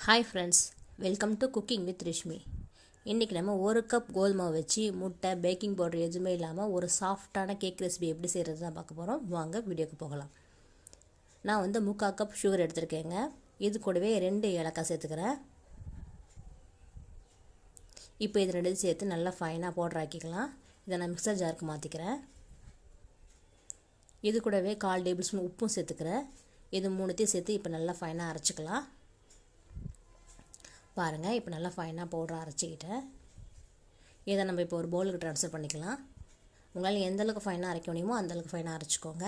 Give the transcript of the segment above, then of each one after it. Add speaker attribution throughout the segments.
Speaker 1: Hi friends, welcome to cooking with Rishmi. இன்றைக்கி நம்ம 1 cup கோதுமை வச்சு முட்டை, பேக்கிங் பவுடர் எதுவுமே இல்லாமல் ஒரு சாஃப்டான கேக் ரெசிபி எப்படி செய்கிறது தான் பார்க்க போகிறோம். வாங்க வீடியோக்கு போகலாம். நான் 3/4 கப் சுகர் எடுத்துருக்கேங்க. இது கூடவே 2 ஏலக்காய் சேர்த்துக்கிறேன். இப்போ இது 2 சேர்த்து நல்லா ஃபைனாக பவுடர் ஆக்கிக்கலாம். இதை நான் மிக்சர் ஜாருக்கு மாற்றிக்கிறேன். இது கூடவே 1/4 டேபிள் ஸ்பூன் உப்பும் சேர்த்துக்கிறேன். இது 3த்தையும் சேர்த்து இப்போ நல்லா ஃபைனாக அரைச்சிக்கலாம். பாருங்கள், இப்போ நல்லா ஃபைனாக பவுடர் அரைச்சிக்கிட்டேன். இதை நம்ம இப்போ ஒரு பவுலுக்கு ட்ரான்ஸ்ஃபர் பண்ணிக்கலாம். உங்களால் எந்தளவுக்கு ஃபைனாக அரைக்க முடியுமோ அந்தளவுக்கு ஃபைனாக அரைச்சிக்கோங்க.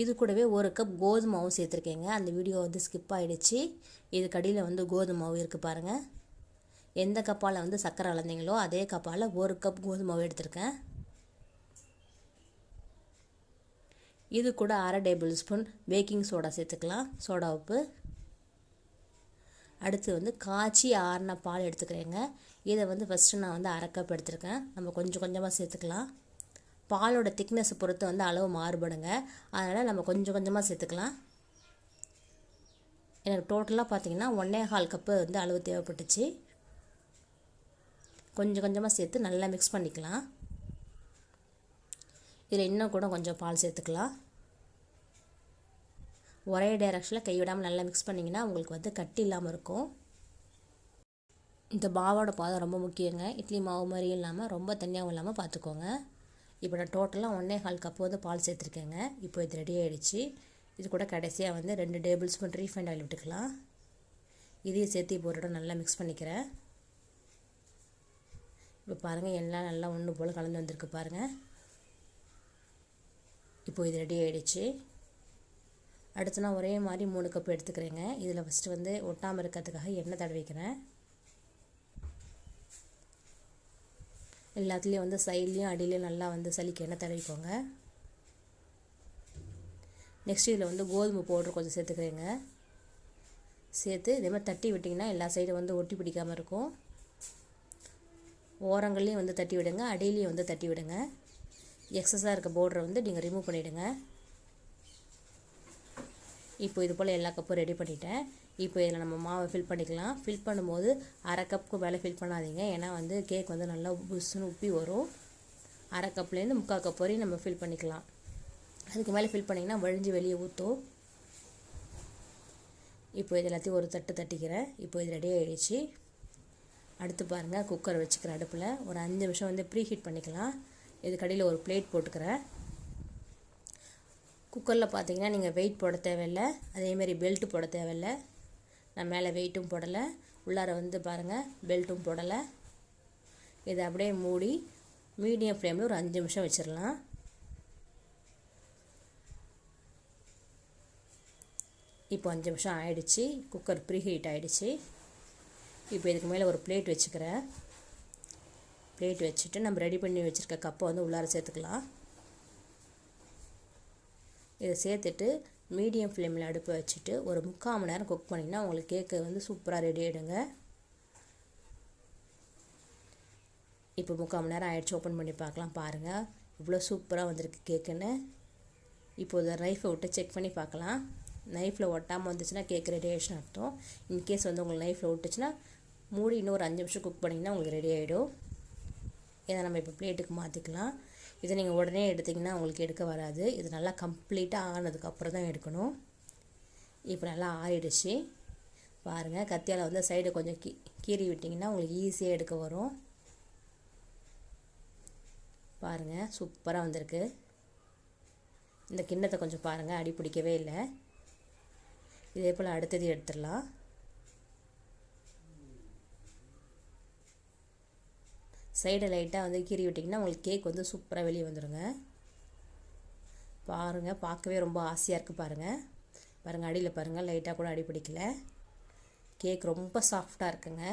Speaker 1: இது கூடவே 1 கப் கோதுமை மாவு சேர்த்துருக்கேங்க. அந்த வீடியோ ஸ்கிப் ஆகிடுச்சு. இது கடியில் கோதுமை மாவு இருக்குது பாருங்கள். எந்த கப்பால் சர்க்கரை அளந்தீங்களோ அதே கப்பால் 1 கப் கோதுமை மாவு எடுத்திருக்கேன். இது கூட 1/2 டேபிள் ஸ்பூன் பேக்கிங் சோடா சேர்த்துக்கலாம், சோடா உப்பு. அடுத்து காய்ச்சி ஆறின பால் எடுத்துக்கிறேங்க. இதை ஃபஸ்ட்டு நான் 1/2 கப் எடுத்துருக்கேன். நம்ம கொஞ்சம் கொஞ்சமாக சேர்த்துக்கலாம். பாலோட திக்னஸ் பொறுத்து அளவு மாறுபடுங்க. அதனால் நம்ம கொஞ்சம் கொஞ்சமாக சேர்த்துக்கலாம். எனக்கு டோட்டலாக பார்த்திங்கன்னா 1.25 கப்பு அளவு தேவைப்பட்டுச்சு. கொஞ்சம் கொஞ்சமாக சேர்த்து நல்லா மிக்ஸ் பண்ணிக்கலாம். இதில் இன்னும் கூட கொஞ்சம் பால் சேர்த்துக்கலாம். ஒரே டைரக்ஷனில் கைவிடாமல் நல்லா மிக்ஸ் பண்ணிங்கன்னா உங்களுக்கு கட்டி இல்லாமல் இருக்கும். இந்த மாவோட பாதம் ரொம்ப முக்கியங்க. இட்லி மாவு மாதிரியும் இல்லாமல் ரொம்ப தண்ணியாகவும் இல்லாமல் பார்த்துக்கோங்க. இப்போ நான் டோட்டலாக 1.25 கப்பு பால் சேர்த்துருக்கேங்க. இப்போ இது ரெடி ஆகிடுச்சு. இது கூட கடைசியாக 2 டேபிள் ஸ்பூன் ரீஃபைண்ட் ஆயில் விட்டுக்கலாம். இதையும் சேர்த்து இப்போ ஒரு நல்லா மிக்ஸ் பண்ணிக்கிறேன். இப்போ பாருங்கள், எல்லாம் நல்லா ஒன்று போல் கலந்து வந்திருக்கு பாருங்கள். இப்போ இது ரெடி ஆகிடுச்சு. அடுத்து நான் ஒரே மாதிரி 3 கப் எடுத்துக்கிறேங்க. இதில் ஃபஸ்ட்டு ஒட்டாமல் இருக்கிறதுக்காக எண்ணெய் தடவிக்கிறேன். எல்லாத்துலேயும் சைட்லேயும் அடியிலையும் நல்லா சளிக்கு எண்ணெய் தடவிக்கோங்க. நெக்ஸ்ட் இதில் கோதுமை பவுட்ரு கொஞ்சம் சேர்த்துக்கிறேங்க. சேர்த்து இதே மாதிரி தட்டி விட்டிங்கன்னா எல்லா சைடும் ஒட்டி பிடிக்காமல் இருக்கும். ஓரங்கள்லேயும் தட்டி விடுங்க, அடியிலையும் தட்டி விடுங்க. எக்ஸஸாக இருக்க பவுடரை நீங்கள் ரிமூவ் பண்ணிவிடுங்க. இப்போ இது போல் எல்லா கப்பும் ரெடி பண்ணிட்டேன். இப்போ இதில் நம்ம மாவை ஃபில் பண்ணிக்கலாம். ஃபில் பண்ணும்போது 1/2 கப்புக்கு மேலே ஃபில் பண்ணாதீங்க. ஏன்னா கேக் நல்லா புஷ்ஷுன்னு உப்பி வரும். 1/2 கப்லேருந்து 3/4 கப் வரையும் நம்ம ஃபில் பண்ணிக்கலாம். அதுக்கு மேலே ஃபில் பண்ணிங்கன்னா வழிஞ்சு வெளியே ஊற்றும். இப்போ இது எல்லாத்தையும் ஒரு தட்டு தட்டிக்கிறேன். இப்போ இது ரெடி ஆகிடுச்சு. அடுத்து பாருங்கள், குக்கர் வச்சுக்கிறேன் அடுப்பில். ஒரு 5 நிமிஷம் ப்ரீ ஹீட் பண்ணிக்கலாம். இது கடையில் ஒரு பிளேட் போட்டுக்கிறேன். குக்கரில் பார்த்தீங்கன்னா நீங்கள் வெயிட் போட தேவையில்லை, அதேமாரி பெல்ட்டு போட தேவையில்லை. நான் மேலே வெயிட்டும் போடலை, உள்ளார பாருங்கள் பெல்ட்டும் போடலை. இதை அப்படியே மூடி மீடியம் ஃப்ளேமில் ஒரு 5 நிமிஷம் வச்சிடலாம். இப்போ 5 நிமிஷம் ஆகிடுச்சு. குக்கர் ப்ரீ ஹீட் ஆகிடுச்சு. இப்போ இதுக்கு மேலே ஒரு பிளேட் வச்சுக்கிறேன். பிளேட் வச்சுட்டு நம்ம ரெடி பண்ணி வச்சுருக்க கப்பை உள்ளார சேர்த்துக்கலாம். இதை சேர்த்துட்டு மீடியம் ஃப்ளேமில் அடுப்பை வச்சுட்டு ஒரு 3/4 மணி நேரம் குக் பண்ணிங்கன்னா உங்களுக்கு கேக்கு சூப்பராக ரெடி ஆகிடுங்க. இப்போ 3/4 மணி நேரம் ஆகிடுச்சு. ஓப்பன் பண்ணி பார்க்கலாம். பாருங்கள், இவ்வளோ சூப்பராக வந்திருக்கு கேக்குன்னு. இப்போ இதை நைஃபை விட்டு செக் பண்ணி பார்க்கலாம். நைஃப்பில் ஒட்டாமல் வந்துச்சுன்னா கேக் ரெடி ஆகிடுச்சுன்னு அர்த்தம். இன்கேஸ் உங்களுக்கு நைஃப்பில் விட்டுச்சுன்னா மூடி இன்னும் ஒரு 5 நிமிஷம் குக் பண்ணிங்கன்னா உங்களுக்கு ரெடி ஆகிடும். இதை நம்ம இப்போ பிளேட்டுக்கு மாற்றிக்கலாம். இதை நீங்கள் உடனே எடுத்திங்கன்னா உங்களுக்கு எடுக்க வராது. இது நல்லா கம்ப்ளீட்டாக ஆனதுக்கப்புறம் தான் எடுக்கணும். இப்போ நல்லா ஆறிடுச்சு. பாருங்கள், கத்தியால் சைடை கொஞ்சம் கீறி விட்டிங்கன்னா உங்களுக்கு ஈஸியாக எடுக்க வரும். பாருங்கள், சூப்பராக வந்திருக்கு. இந்த கிண்ணத்தை கொஞ்சம் பாருங்கள், அடி பிடிக்கவே இல்லை. இதே போல் அடுத்தது எடுத்துடலாம். சைடை லைட்டாக கீறி விட்டிங்கன்னா உங்களுக்கு கேக் சூப்பராக வெளியே வந்துடுங்க. பாருங்கள், பார்க்கவே ரொம்ப ஆசையாக இருக்குது பாருங்கள். பாருங்கள், அடியில் பாருங்கள், லைட்டாக கூட அடி பிடிக்கல. கேக் ரொம்ப சாஃப்டாக இருக்குங்க.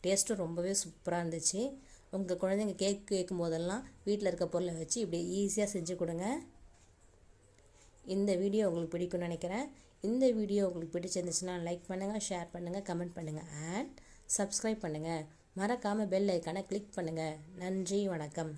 Speaker 1: டேஸ்ட்டும் ரொம்பவே சூப்பராக இருந்துச்சு. உங்கள் குழந்தைங்க கேக் கேட்கும் போதெல்லாம் வீட்டில் இருக்க பொருளை வச்சு இப்படி ஈஸியாக செஞ்சு கொடுங்க. இந்த வீடியோ உங்களுக்கு பிடிக்கும்னு நினைக்கிறேன். இந்த வீடியோ உங்களுக்கு பிடிச்சிருந்துச்சுன்னா லைக் பண்ணுங்கள், ஷேர் பண்ணுங்கள், கமெண்ட் பண்ணுங்கள் அண்ட் சப்ஸ்கிரைப் பண்ணுங்கள். மறக்காமல் பெல் ஐக்கானை கிளிக் பண்ணுங்கள். நன்றி, வணக்கம்.